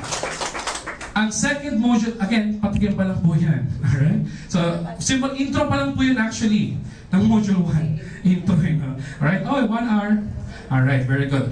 ang second module, again, patigyan pa lang po yan. Alright? So, simple intro pa lang po yun actually ng module 1. Intro yun. Alright? Oh, 1 hour. Alright, very good.